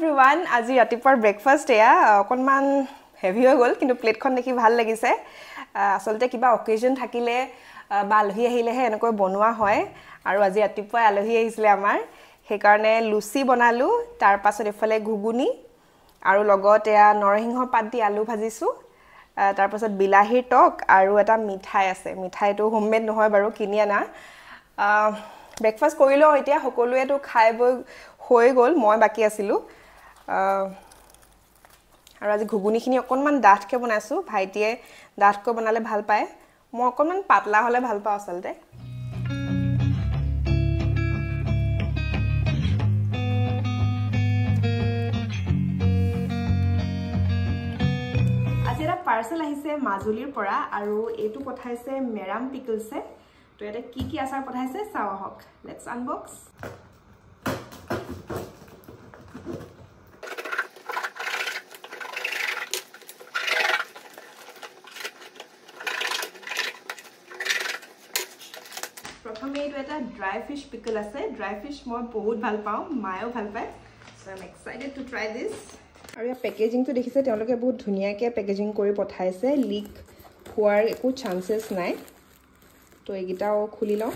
everyone, আজি ৰাতিপুৱাৰ breakfast এয়া অকনমান হেভি হৈ গল কিন্তু প্লেটখন দেখি ভাল লাগিছে আসলতে কিবা অকেজন থাকিলে বা আলহী আহিলেহে এনেকৈ বনোৱা হয় আৰু আজি ৰাতিপুৱা আলহী আহিছিলে আমাৰ সেই কাৰণে লুচি বনালো তাৰ পাছত এফালে ঘুগুনি আৰু লগত এয়া নৰসিংহ পাত দি আলু ভাজিছো তাৰ পাছত বিলাহীৰ টক আৰু এটা মিঠাই আছে মিঠাইটো হোমমেড নহয় বাৰু কিনি আনা ব্ৰেকফাষ্ট কৰিলো এতিয়া সকলোৱেটো খাই বৈ হৈ গল মই বাকি আছিলো আৰু আজি ঘুগুনিখিনি অকনমান ডাঠকে বনাইছো ভাইটিয়ে ডাঠকৈ বনালে ভাল পায় মই অকনমান পাতলা হলে ভাল পাওঁ আসলতে আজি এটা পাৰ্সেল আহিছে মাজুলীৰ পৰা আৰু এটো পঠাইছে মেৰাম পিকলছে তো এটা কি আচাৰ পঠাইছে চাও হক লেটস আনবক্স প্ৰথমে এটো এটা ড্ৰাই ফিশ পিকল আছে ড্ৰাই ফিশ মই বহুত ভাল পাওঁ মায়ো ভাল পায় so I am excited to try this আৰু এই পেকেজিংটো দেখিছে তেওঁলোকে বহুত ধুনিয়াকে পেকেজিং কৰি পঠাইছে লিক হোৱাৰ একো চান্সেস নাই তো এগিটাও খুলি লও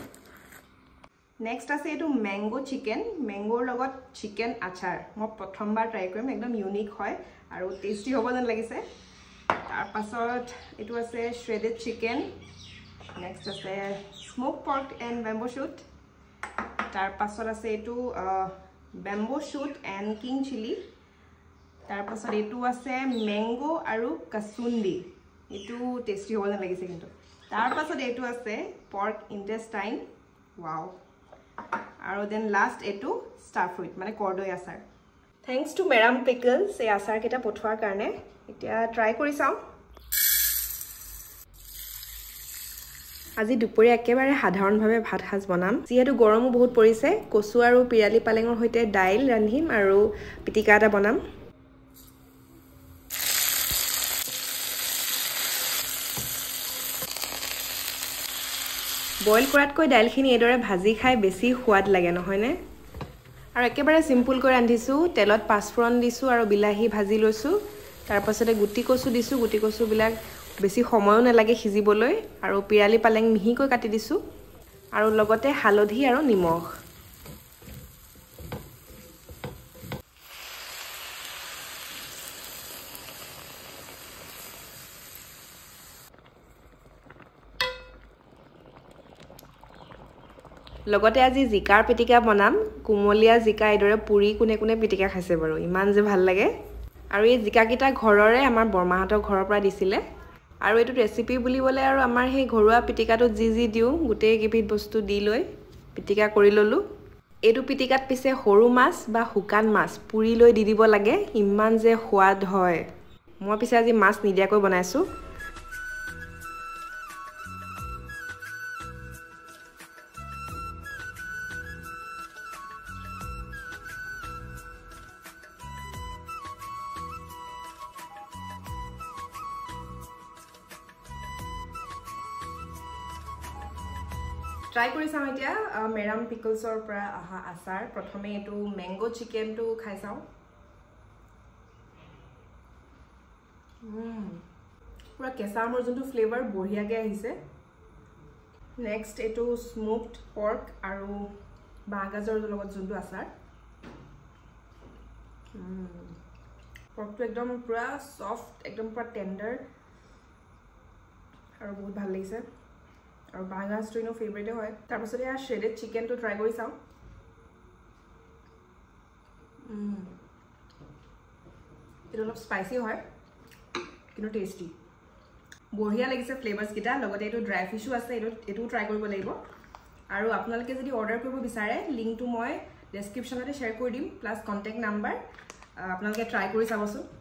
নেক্সট আছে এটো ম্যাঙ্গো চিকেন ম্যাঙ্গোৰ লগত চিকেন আচাৰ মই প্ৰথমবাৰ ট্ৰাই কৰিম একদম ইউনিক হয় আৰু টেস্টি হ'ব যেন লাগিছে তাৰ পাছত এটো আছে শ্ৰেডেড চিকেন নেক্সট আছে smoke pork and bamboo shoot তাৰ পাছত আছে এটো bamboo shoot and king chilli তাৰ পাছত এটো আছে ম্যাঙ্গো আৰু কাসুন্দি এটো টেস্টি হ'ব যেন লাগিছে কিন্তু তাৰ পাছত এটো আছে পৰ্ক ইন্টেষ্টাইন ওয়াও আৰু দেন লাষ্ট এটো স্টাৰ ফ্ৰুইট মানে কৰ্দৈ আচাৰ থ্যাঙ্কস টু মেৰাম পিকলছ এই আচাৰ কেটা পঠোৱাৰ কাৰণে এতিয়া ট্ৰাই কৰি চাও আজি দুপৰীয়া একেবাৰে সাধাৰণভাৱে ভাত সাজ বনাম যিহেতু গৰমো বহুত পৰিছে কচু আৰু পিৰালি পালেঙৰ হৈতে দাইল ৰান্ধিম আৰু পিটিকা এটা বনাম বইল কৰাতকৈ দাইলখিনি এদৰে ভাজি খাই বেছি সোৱাদ লাগে নহয়নে আৰু একেবাৰে সিম্পল কৰি ৰান্ধিছো তেলত পাঁচফোৰণ দিছো আৰু বিলাহী ভাজি লৈছো তাৰ পাছতে গুটি কচু দিছো গুটি কচু বিলাক বেছি সময়ও নালাগে সিজিবলৈ আৰু পিৰালি পালেং মিহিকৈ কাটি দিছো আৰু লগতে হালধি আৰু নিমখ লগতে আজি জিকাৰ পিটিকা বনাম কুমলীয়া জিকা এদৰে পুৰি কোনে কোনে পিটিকা খাইছে বাৰু ইমান যে ভাল লাগে আৰু এই জিকাকিটা ঘৰৰে আমাৰ বৰমাহতৰ ঘৰৰ পৰা দিছিলে আৰু এটো ৰেচিপি বুলিবলে আৰু আমাৰ সেই ঘৰুৱা পিটিকাটো জি দিও গুটেই কিবিধ বস্তু দি লৈ পিটিকা কৰি ললো এটো পিটিকাত পিছে সৰু মাছ বা হুকান মাছ পুৰি লৈ দি দিব লাগে ইমান যে সোৱাদ হয় মই পিছে আজি মাছ নিদিয়াকৈ বনাইছো ট্ৰাই কৰি চাও এতিয়া মেৰাম পিকলছৰ পৰা আহা আচাৰ প্ৰথমে এটো ম্যাঙ্গো চিকেনটো খাই চাও পুৰা কেঁচা আমৰ যোনটো ফ্লেভাৰ বঢ়িয়াকে আহিছে নেক্সট এটো স্মোকড পৰ্ক আৰু বাঁহগাজৰ লগত যোনটো আচাৰ পৰ্কটো একদম পুৰা সফট একদম পুৰা টেন্ডাৰ আৰু বহুত ভাল লাগিছে আৰু বাঁহগাজটো ইনো ফেভাৰিট হয় তাৰ পাছতে আ শ্ৰেডেড চিকেনটো ট্ৰাই কৰি চাও এটা অলপ স্পাইসি হয় কিন্তু টেস্টি বঢ়িয়া লাগিছে ফ্লেভাৰস কিটা লগতে এটো ড্ৰাই ফিশও আছে এটো ট্ৰাই কৰিব লাগিব আৰু আপোনালোকে যদি অৰ্ডাৰ কৰিব বিচাৰে লিংকটো মই ডেসক্ৰিপচনতে শেয়াৰ কৰি দিম প্লাস কন্টাক্ট নাম্বাৰ আপোনালোকে ট্ৰাই কৰি চাবচোন